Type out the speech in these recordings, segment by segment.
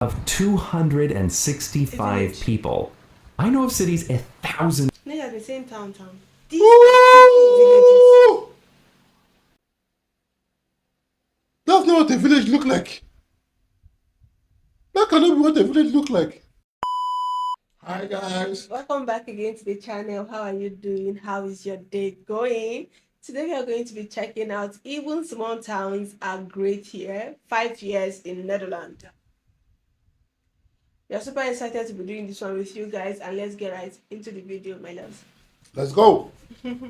of 265 people. I know of cities 1,000. They are the same town. These are villages. That's not what a village look like. That cannot be what a village look like. Hi guys. Welcome back again to the channel. How are you doing? How is your day going? Today we are going to be checking out even small towns are great here. 5 years in Netherlands. We are super excited to be doing this one with you guys, and let's get right into the video, my loves. Let's go.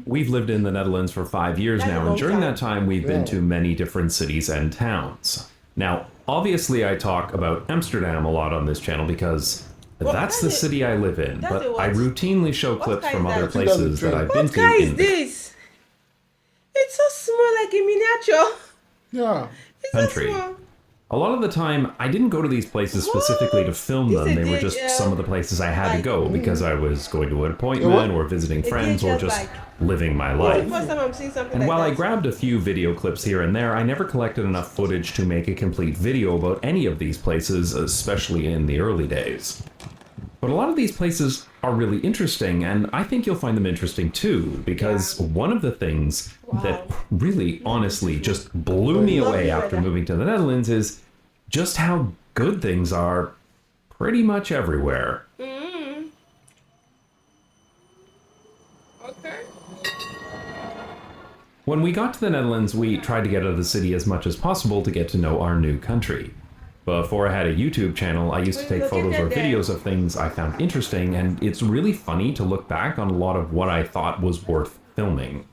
We've lived in the Netherlands for 5 years now, and during that time we've been to many different cities and towns. Now, obviously I talk about Amsterdam a lot on this channel because that's the city I live in, but I routinely show clips from other places that I've been to. What is this? It's so small, like a miniature. Yeah. It's Country. so small. A lot of the time, I didn't go to these places specifically to film them. They were just some of the places I had to go because I was going to an appointment or visiting friends or just living my life. First time I'm seeing something And like while I that. grabbed a few video clips here and there, I never collected enough footage to make a complete video about any of these places, especially in the early days. But a lot of these places are really interesting, and I think you'll find them interesting too, because one of the things that really, honestly, just blew me away after moving to the Netherlands is just how good things are pretty much everywhere. Okay. When we got to the Netherlands, we tried to get out of the city as much as possible to get to know our new country. Before I had a YouTube channel, I used to take photos or videos of things I found interesting, and it's really funny to look back on a lot of what I thought was worth filming.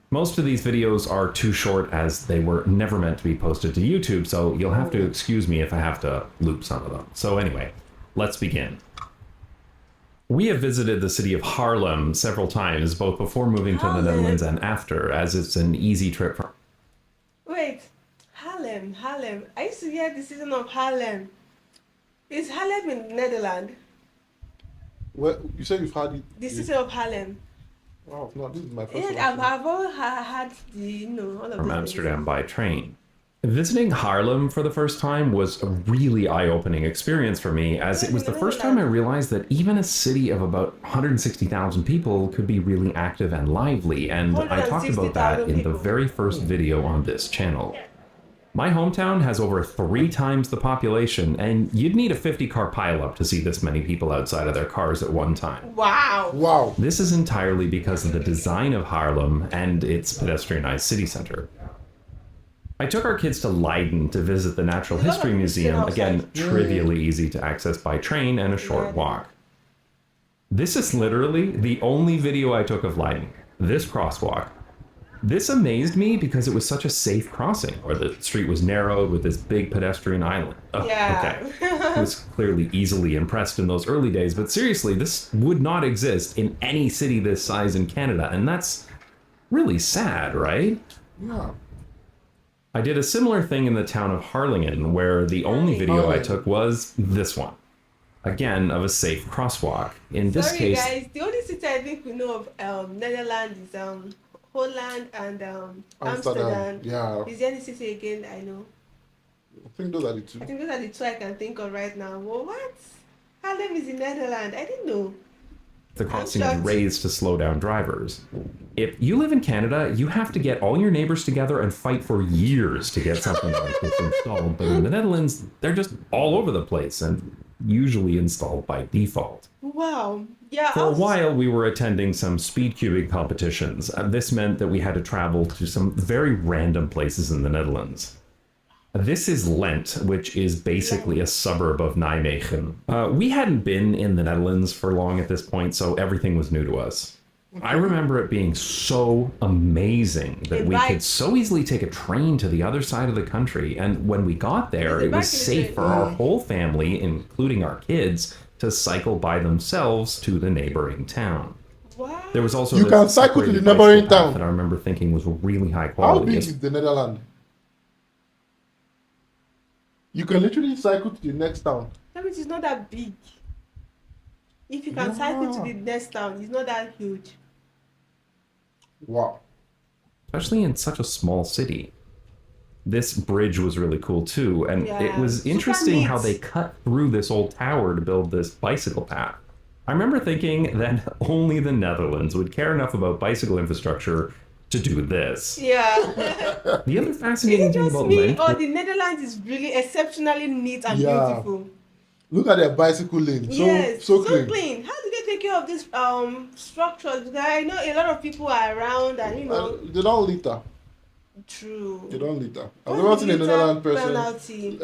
Most of these videos are too short as they were never meant to be posted to YouTube, so you'll have to excuse me if I have to loop some of them. So anyway, let's begin. We have visited the city of Haarlem several times, both before moving to the Netherlands and after, as it's an easy trip from... Wait, Haarlem. I used to hear the season of Haarlem. Is Haarlem in Netherlands? Well, you said you've had it. The city of Haarlem. Oh, no, this is my first Yeah, one. I've all had the, all of from these Amsterdam by train. Visiting Haarlem for the first time was a really eye-opening experience for me, as it was the first time I realized that even a city of about 160,000 people could be really active and lively, and I talked about that in the very first video on this channel. My hometown has over 3 times the population, and you'd need a 50-car pileup to see this many people outside of their cars at one time. Wow. Wow. This is entirely because of the design of Haarlem and its pedestrianized city center. I took our kids to Leiden to visit the Natural History Museum, again, trivially easy to access by train and a short walk. This is literally the only video I took of Leiden, this crosswalk. This amazed me because it was such a safe crossing, where the street was narrowed with this big pedestrian island. Okay. I was clearly easily impressed in those early days, but seriously, this would not exist in any city this size in Canada, and that's really sad, right? Yeah. I did a similar thing in the town of Harlingen, where the only video I took was this one. Again, of a safe crosswalk. In this case... Sorry guys, the only city I think we know of Netherlands is Holland and Amsterdam. Yeah. Is there any city again I know? I think those are the two. I think those are the two I can think of right now. Well, what? Haarlem is in Netherlands. I didn't know. The crossing is raised to slow down drivers. If you live in Canada, you have to get all your neighbors together and fight for years to get something like this installed. But in the Netherlands, they're just all over the place and usually installed by default. Wow. Yeah. For a while, we were attending some speed cubing competitions. This meant that we had to travel to some very random places in the Netherlands. This is Lent, which is basically a suburb of Nijmegen. We hadn't been in the Netherlands for long at this point, so everything was new to us. I remember it being so amazing that we could so easily take a train to the other side of the country, and when we got there, it was safe for our whole family, including our kids, to cycle by themselves to the neighboring town. Wow. There was also You can cycle to the neighboring town. that I remember thinking was really high How quality. big is the Netherlands? You can literally cycle to the next town. That means it's not that big. If you can cycle to the next town, it's not that huge. Wow. Especially in such a small city. This bridge was really cool too, and it was Super interesting how neat. they cut through this old tower to build this bicycle path. I remember thinking that only the Netherlands would care enough about bicycle infrastructure to do this. Yeah. The other Is fascinating it thing just about me, Lent or the Netherlands is really exceptionally neat and Yeah. beautiful? Look at their bicycle lane. Yes, So clean. clean. How do they take care of these structures? Because I know a lot of people are around, and They don't litter. true. They don't litter. I've What's never the seen a litter Netherlands person penalty?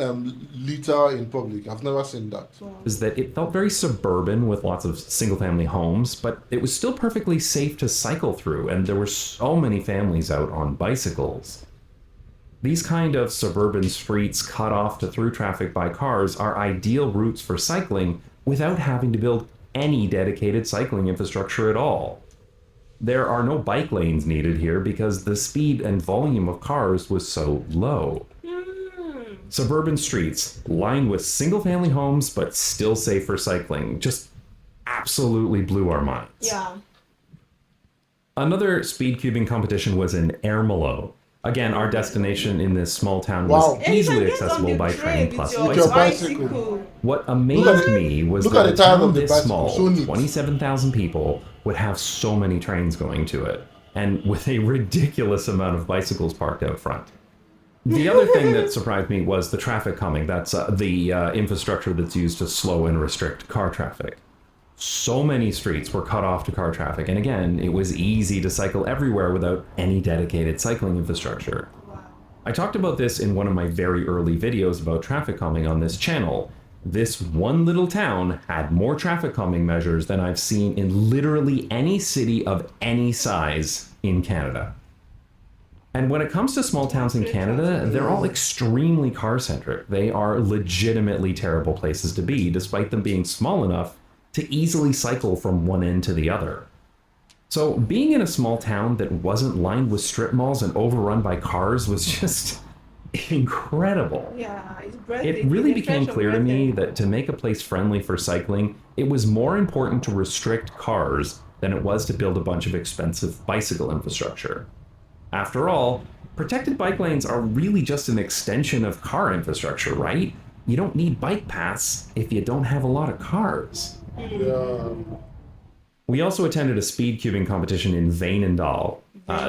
litter in public. I've never seen that. Wow. is that it felt very suburban with lots of single-family homes, but it was still perfectly safe to cycle through, and there were so many families out on bicycles. These kind of suburban streets cut off to through traffic by cars are ideal routes for cycling without having to build any dedicated cycling infrastructure at all. There are no bike lanes needed here because the speed and volume of cars was so low. Suburban streets lined with single-family homes but still safe for cycling just absolutely blew our minds. Yeah. Another speed cubing competition was in Ermelo. Again, our destination in this small town Wow. was And you can easily get on accessible the by train with plus your With your bicycle. bicycle. What amazed me was look that at a the time town of the this bicycle, small, so neat. 27,000 people, would have so many trains going to it, and with a ridiculous amount of bicycles parked out front. The other thing that surprised me was the traffic calming. That's the infrastructure that's used to slow and restrict car traffic. So many streets were cut off to car traffic, and again, it was easy to cycle everywhere without any dedicated cycling infrastructure. I talked about this in one of my very early videos about traffic calming on this channel. This one little town had more traffic calming measures than I've seen in literally any city of any size in Canada. And when it comes to small towns in Canada, they're all extremely car-centric. They are legitimately terrible places to be, despite them being small enough to easily cycle from one end to the other. So being in a small town that wasn't lined with strip malls and overrun by cars was just incredible. Yeah, it's It breathtaking. really The became fresh clear to of me breath. that to make a place friendly for cycling, it was more important to restrict cars than it was to build a bunch of expensive bicycle infrastructure. After all, protected bike lanes are really just an extension of car infrastructure, right? You don't need bike paths if you don't have a lot of cars. Yeah. We also attended a speed cubing competition in Veenendaal.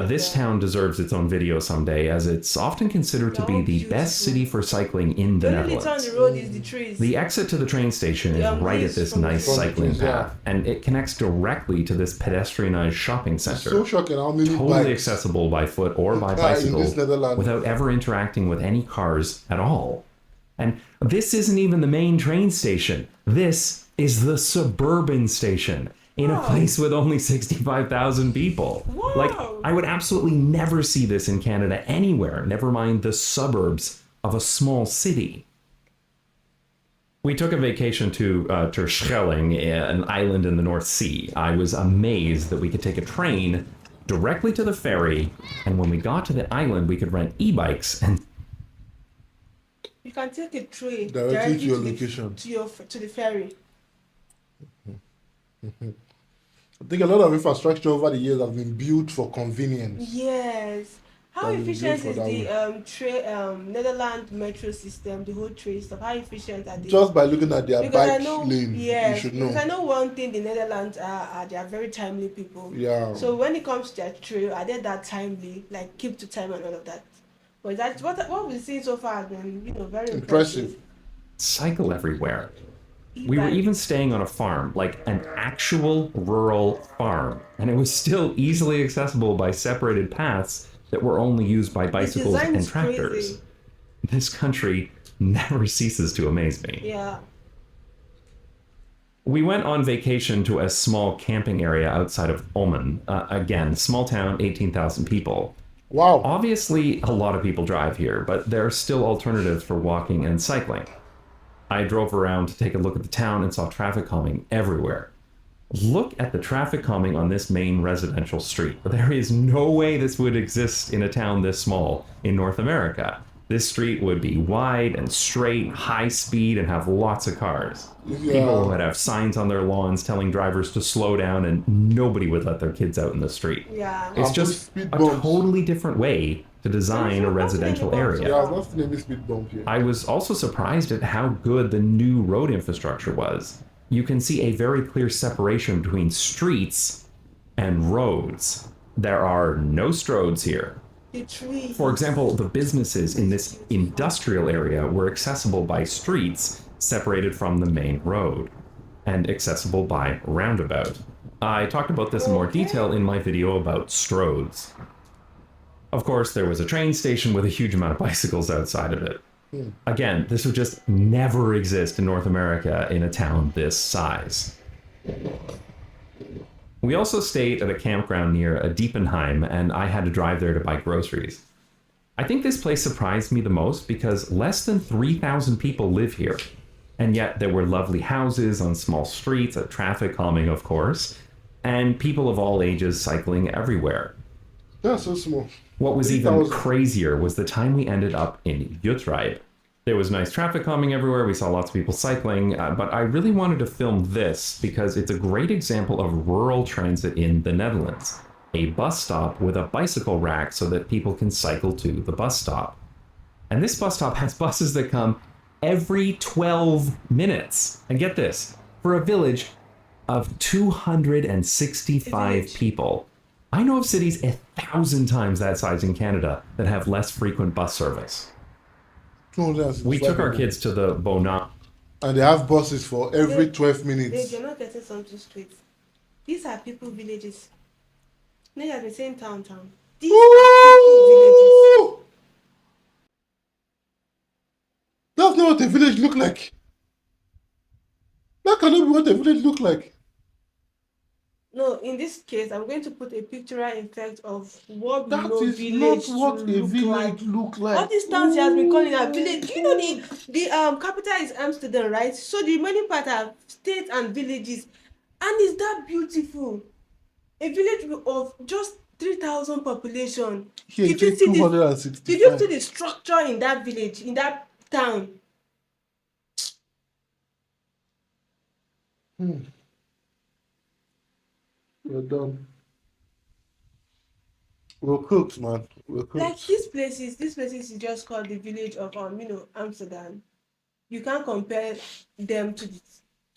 This town deserves its own video someday, as it's often considered to be the best city for cycling in the The only litter on Netherlands. the road is the trees. The exit to the train station is right at this nice cycling path, and it connects directly to this pedestrianized shopping center. So shocking how many Totally bikes accessible by foot or by in bicycle this Netherlands. without ever interacting with any cars at all. And this isn't even the main train station. This is the Suburban station in a Wow. place with only 65,000 people. Wow. Like, I would absolutely never see this in Canada anywhere, never mind the suburbs of a small city. We took a vacation to Terschelling, an island in the North Sea. I was amazed that we could take a train directly to the ferry, and when we got to the island, we could rent e-bikes and You can take a train Directly to your the- location. to the ferry. I think a lot of infrastructure over the years have been built for convenience. Yes. How That will be efficient good is for the that Netherlands metro system, the whole train stuff? How efficient are they? Just by looking at their Because I bike know, lane, yes, you should because know. I know one thing: the Netherlands are they are very timely people. Yeah. So when it comes to their trail, are they that timely, like keep to time and all of that? But that's what we've seen so far has been, very Impressive. cycle everywhere. We were E-bike. even staying on a farm, like an actual rural farm, and it was still easily accessible by separated paths that were only used by bicycles design and is tractors. crazy. This country never ceases to amaze me. Yeah. We went on vacation to a small camping area outside of Ommen. Again, small town, 18,000 people. Wow. Obviously, a lot of people drive here, but there are still alternatives for walking and cycling. I drove around to take a look at the town and saw traffic calming everywhere. Look at the traffic calming on this main residential street. There is no way this would exist in a town this small in North America. This street would be wide and straight, high speed, and have lots of cars. Yeah. People would have signs on their lawns telling drivers to slow down, and nobody would let their kids out in the street. Yeah. It's And just put speed a bumps. totally different way to design a residential area. Yeah, I've not seen any speed bump here. I was also surprised at how good the new road infrastructure was. You can see a very clear separation between streets and roads. There are no stroads here. The trees. For example, the businesses in this industrial area were accessible by streets separated from the main road, and accessible by roundabout. I talked about this in more detail in my video about stroads. Of course, there was a train station with a huge amount of bicycles outside of it. Again, this would just never exist in North America in a town this size. We also stayed at a campground near a Diepenheim, and I had to drive there to buy groceries. I think this place surprised me the most because less than 3,000 people live here. And yet there were lovely houses on small streets, traffic calming of course, and people of all ages cycling everywhere. That's so small. What was even crazier was the time we ended up in Utrecht. There was nice traffic calming everywhere, we saw lots of people cycling, but I really wanted to film this because it's a great example of rural transit in the Netherlands. A bus stop with a bicycle rack so that people can cycle to the bus stop. And this bus stop has buses that come every 12 minutes. And get this, for a village of 265 people. I know of cities 1,000 times that size in Canada that have less frequent bus service. We took our kids to the Bona. And they have buses for every 12 minutes. You're not getting something straight. These are people villages. They are the same town. These are people villages. That's not what a village look like. That cannot be what a village look like. No, in this case, I'm going to put a pictorial effect of what we That know is village not what to a look village like. look like. All these towns he has been calling a village. Do you know the capital is Amsterdam, right? So the remaining part are states and villages, and it's that beautiful. A village of just 3,000 population. Here it takes 265. Did you see the structure in that village, in that town? We're done. We're cooked, man. We're cooked. Like these places is just called the village of Amsterdam. You can't compare them to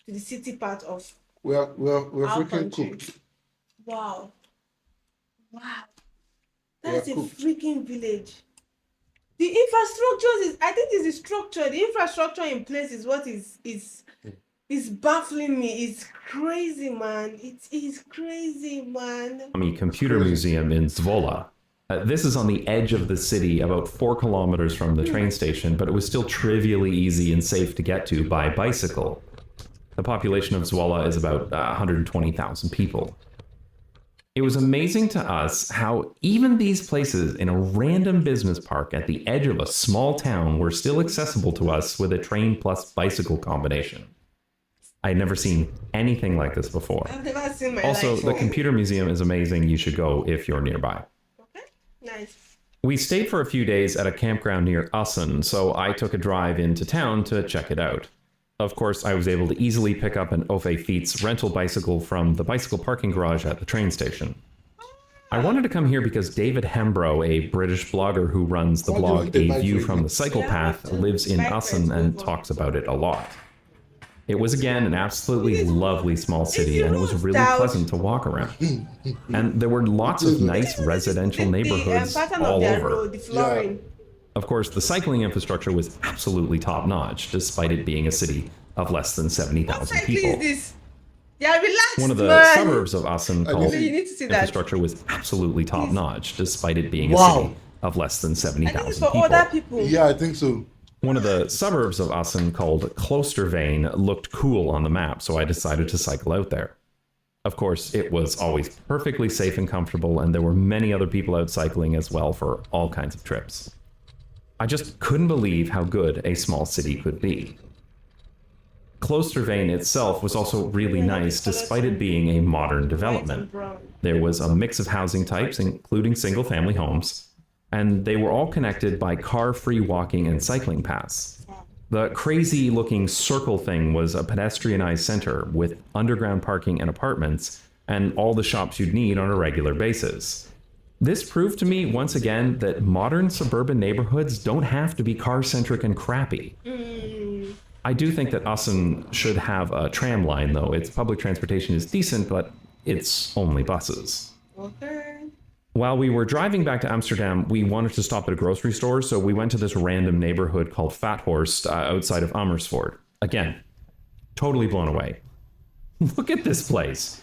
the city part of We're our freaking country. cooked. Wow. That's a cooked. freaking village. The infrastructure I think it's the structure. The infrastructure in place is what is baffling me. It's crazy, man. It is crazy, man. Computer museum in Zwolle. This is on the edge of the city, about 4 kilometers from the train station, but it was still trivially easy and safe to get to by bicycle. The population of Zwolle is about 120,000 people. It was amazing to us how even these places in a random business park at the edge of a small town were still accessible to us with a train plus bicycle combination. I had never seen anything like this before. I've never seen my Also, life. the computer museum is amazing. You should go if you're nearby. Okay, nice. We stayed for a few days at a campground near Assen, so I took a drive into town to check it out. Of course, I was able to easily pick up an Ove Fiets rental bicycle from the bicycle parking garage at the train station. I wanted to come here because David Hembro, a British blogger who runs the blog A View from the Cycle Path, lives in Assen and talks about it a lot. It was again an absolutely lovely small city, and it was really pleasant to walk around. And there were lots of nice residential neighborhoods all over. The flooring. Of course, the cycling infrastructure was absolutely top-notch, despite it being a city of less than 70,000 What people. is this? Yeah, relax, One of the man. suburbs of Assen called You need to see that. infrastructure was absolutely top-notch, despite it being a Wow. city of less than I think it's 70,000 for people. other people. Yeah, I think so. One of the suburbs of Assen called Kloosterveen looked cool on the map, so I decided to cycle out there. Of course, it was always perfectly safe and comfortable, and there were many other people out cycling as well for all kinds of trips. I just couldn't believe how good a small city could be. Kloosterveen itself was also really nice, despite it being a modern development. There was a mix of housing types, including single-family homes, and they were all connected by car-free walking and cycling paths. The crazy-looking circle thing was a pedestrianized center with underground parking and apartments, and all the shops you'd need on a regular basis. This proved to me once again that modern suburban neighborhoods don't have to be car-centric and crappy. I do think that Assen should have a tram line, though. Its public transportation is decent, but it's only buses. Okay. While we were driving back to Amsterdam, we wanted to stop at a grocery store, so we went to this random neighborhood called Vathorst outside of Amersfoort. Again, totally blown away. Look at this place.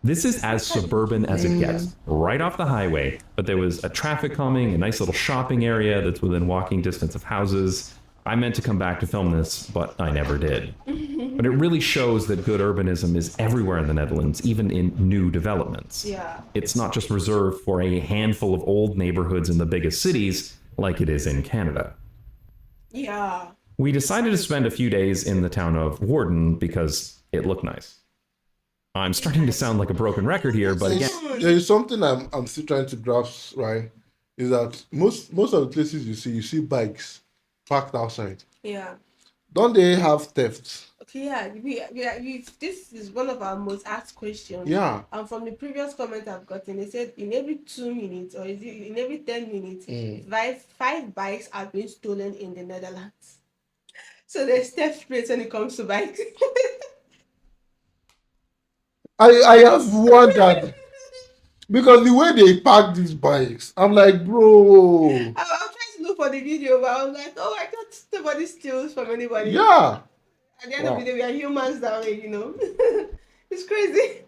This is as suburban as it gets, right off the highway, but there was a traffic calming, a nice little shopping area that's within walking distance of houses. I meant to come back to film this, but I never did. But it really shows that good urbanism is everywhere in the Netherlands, even in new developments. Yeah. It's not just reserved for a handful of old neighborhoods in the biggest cities, like it is in Canada. Yeah. We decided to spend a few days in the town of Woerden because it looked nice. I'm starting to sound like a broken record here, but again... There is something I'm still trying to grasp, right? Is that most of the places you see bikes parked outside. Yeah. Don't they have thefts? Okay, yeah. This is one of our most asked questions. Yeah. And from the previous comment I've gotten, they said in every 2 minutes, or is it in every 10 minutes, five bikes have been stolen in the Netherlands. So there's theft rates when it comes to bikes. I have wondered because the way they park these bikes, I'm like, bro. I'm trying to look for the video, but I was like, oh, I thought nobody steals from anybody. Yeah. At the end of the day, we are humans down here, you know. It's crazy.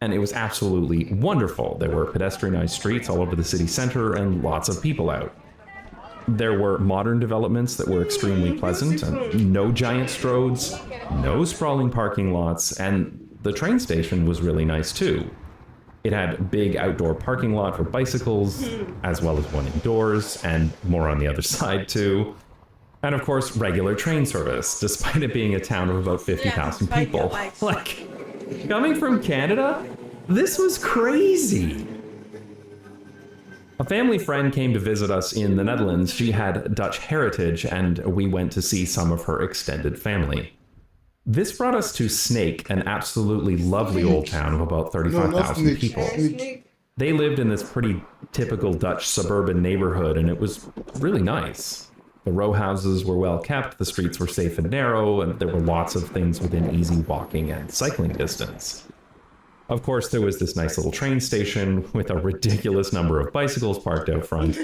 And it was absolutely wonderful. There were pedestrianized streets all over the city center and lots of people out. There were modern developments that were extremely pleasant, and no giant stroads, no sprawling parking lots, and the train station was really nice too. It had a big outdoor parking lot for bicycles, as well as one indoors, and more on the other side too. And of course, regular train service, despite it being a town of about 50,000 people. Like, coming from Canada, this was crazy. A family friend came to visit us in the Netherlands. She had Dutch heritage, and we went to see some of her extended family. This brought us to Sneek, an absolutely lovely old town of about 35,000 people. They lived in this pretty typical Dutch suburban neighborhood, and it was really nice. The row houses were well kept, the streets were safe and narrow, and there were lots of things within easy walking and cycling distance. Of course, there was this nice little train station with a ridiculous number of bicycles parked out front.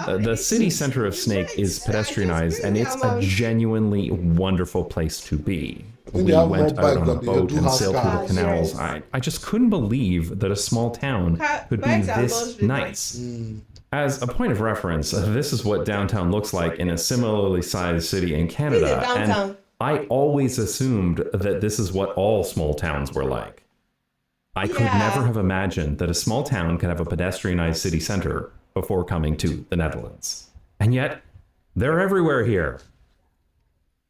The city center of Sneek is pedestrianized, and it's a genuinely wonderful place to be. We went out on a boat and sailed through the canals. I just couldn't believe that a small town could be this nice. As a point of reference, this is what downtown looks like in a similarly sized city in Canada, and I always assumed that this is what all small towns were like. I could never have imagined that a small town could have a pedestrianized city center before coming to the Netherlands. And yet, they're everywhere here.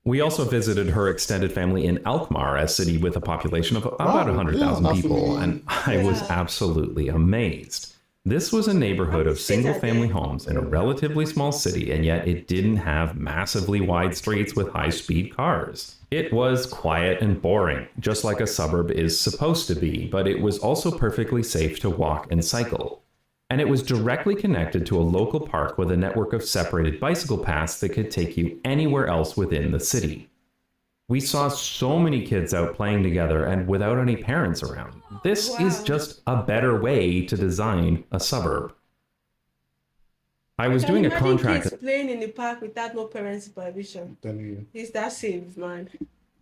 We also visited her extended family in Alkmaar, a city with a population of about 100,000 people, and I was absolutely amazed. This was a neighborhood of single-family homes in a relatively small city, and yet it didn't have massively wide streets with high-speed cars. It was quiet and boring, just like a suburb is supposed to be, but it was also perfectly safe to walk and cycle. And it was directly connected to a local park with a network of separated bicycle paths that could take you anywhere else within the city. We saw so many kids out playing together and without any parents around. This is just a better way to design a suburb. I was doing a contract kids playing in the park without no parents' supervision. Is that safe, man?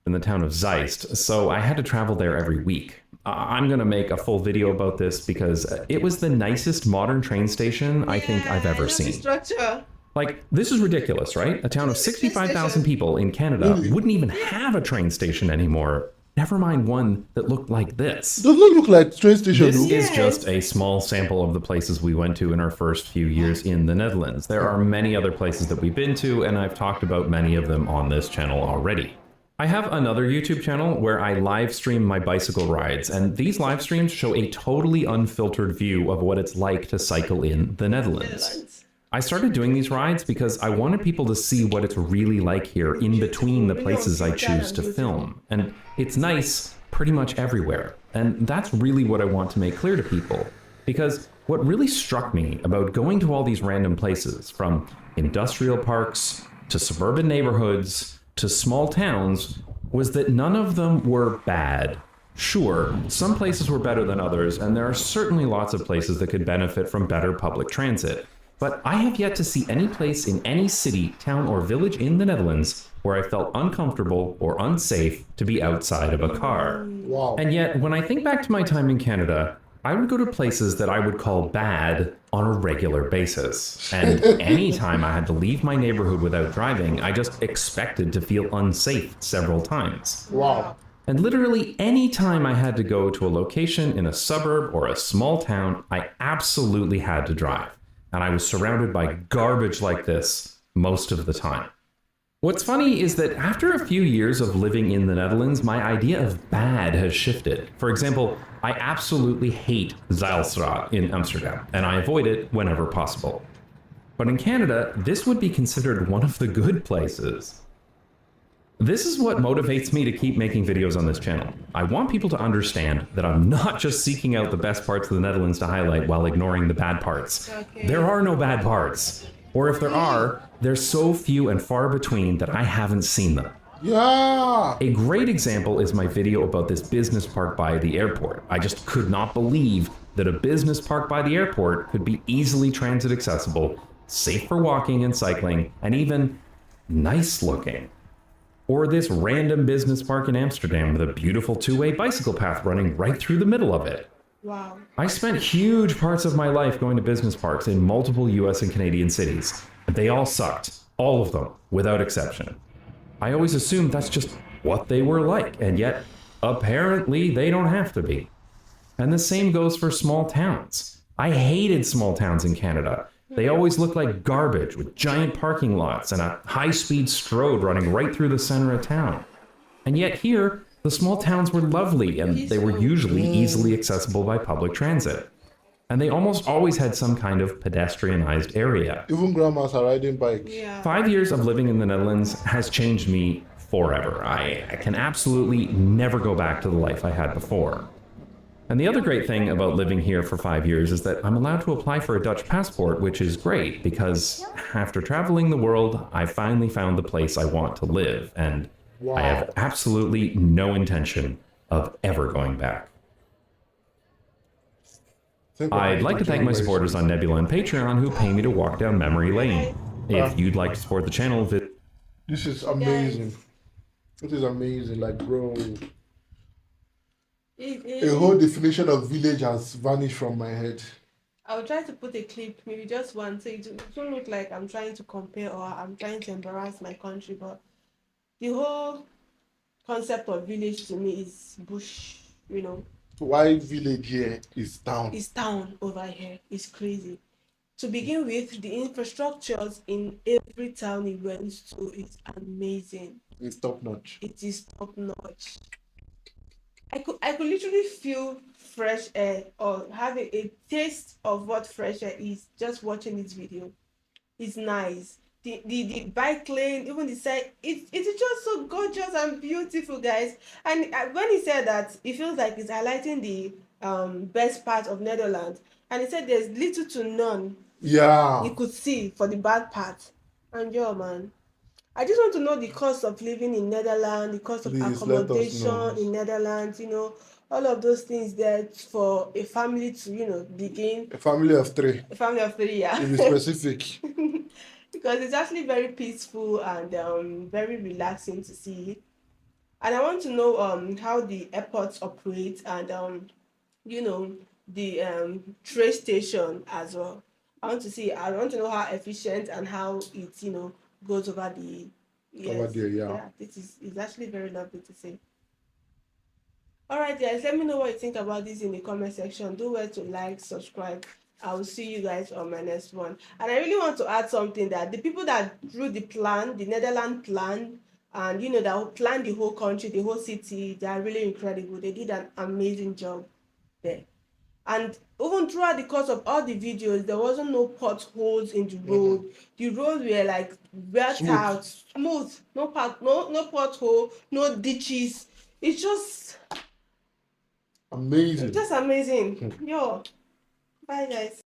In the town of Zeist, so I had to travel there every week. I'm going to make a full video about this because it was the nicest modern train station I think I've ever seen. Structure. Like, this is ridiculous, right? A town of 65,000 people in Canada wouldn't even have a train station anymore. Never mind one that looked like this. Does it look like train station? This is just a small sample of the places we went to in our first few years in the Netherlands. There are many other places that we've been to, and I've talked about many of them on this channel already. I have another YouTube channel where I live stream my bicycle rides, and these live streams show a totally unfiltered view of what it's like to cycle in the Netherlands. I started doing these rides because I wanted people to see what it's really like here in between the places I choose to film. And it's nice pretty much everywhere. And that's really what I want to make clear to people. Because what really struck me about going to all these random places, from industrial parks to suburban neighborhoods to small towns, was that none of them were bad. Sure, some places were better than others, and there are certainly lots of places that could benefit from better public transit. But I have yet to see any place in any city, town, or village in the Netherlands where I felt uncomfortable or unsafe to be outside of a car. Wow. And yet, when I think back to my time in Canada, I would go to places that I would call bad on a regular basis. And anytime I had to leave my neighborhood without driving, I just expected to feel unsafe several times. Wow. And literally any time I had to go to a location in a suburb or a small town, I absolutely had to drive. And I was surrounded by garbage like this most of the time. What's funny is that after a few years of living in the Netherlands, my idea of bad has shifted. For example, I absolutely hate Zijlstraat in Amsterdam, and I avoid it whenever possible. But in Canada, this would be considered one of the good places. This is what motivates me to keep making videos on this channel. I want people to understand that I'm not just seeking out the best parts of the Netherlands to highlight while ignoring the bad parts. Okay. There are no bad parts. Or if there are, they're so few and far between that I haven't seen them. Yeah. A great example is my video about this business park by the airport. I just could not believe that a business park by the airport could be easily transit accessible, safe for walking and cycling, and even nice looking. Or this random business park in Amsterdam with a beautiful two-way bicycle path running right through the middle of it. Wow. I spent huge parts of my life going to business parks in multiple US and Canadian cities, and they all sucked. All of them, without exception. I always assumed that's just what they were like, and yet, apparently, they don't have to be. And the same goes for small towns. I hated small towns in Canada. They always looked like garbage, with giant parking lots and a high-speed strode running right through the center of town. And yet here, the small towns were lovely, and they were usually easily accessible by public transit. And they almost always had some kind of pedestrianized area. Even grandmas are riding bikes. Yeah. 5 years of living in the Netherlands has changed me forever. I can absolutely never go back to the life I had before. And the other great thing about living here for 5 years is that I'm allowed to apply for a Dutch passport, which is great because after traveling the world, I finally found the place I want to live, and Wow. I have absolutely no intention of ever going back. I'd like to thank my supporters on Nebula and Patreon who pay me to walk down memory lane. If you'd like to support the channel, This is amazing. This is amazing. Like, bro, a whole definition of village has vanished from my head. I'll try to put a clip, maybe just one, so it don't look like I'm trying to compare or I'm trying to embarrass my country, but the whole concept of village to me is bush, you know. Why village here is town? It's town over here. It's crazy. To begin with, the infrastructures in every town it went to is amazing. It's top notch. It is top notch. I could literally feel fresh air or having a taste of what fresh air is just watching this video. It's nice. The bike lane, even the side, it's just so gorgeous and beautiful, guys. And when he said that, it feels like he's highlighting the best part of Netherlands, and he said there's little to none Yeah. you could see for the bad part. And yo, man, I just want to know the cost of living in Netherlands, the cost of Please let us know. accommodation in Netherlands, you know, all of those things there for a family to, you know, begin. A family of three. A family of three, yeah. To be specific. Because it's actually very peaceful and very relaxing to see. And I want to know how the airports operate and you know, the train station as well. I want to know how efficient and how it, you know, goes over the years. Over there, yeah. This is actually very lovely to see. Alright guys, let me know what you think about this in the comment section. Do well to like, subscribe. I will see you guys on my next one. And I really want to add something, that the people that drew the plan, the Netherlands plan, and you know, that planned the whole country, the whole city, they are really incredible. They did an amazing job there. And even throughout the course of all the videos, there wasn't no potholes in the road. The roads were like worked out, smooth, no pothole, no ditches. It's just Amazing. amazing. Yo, Bye, guys.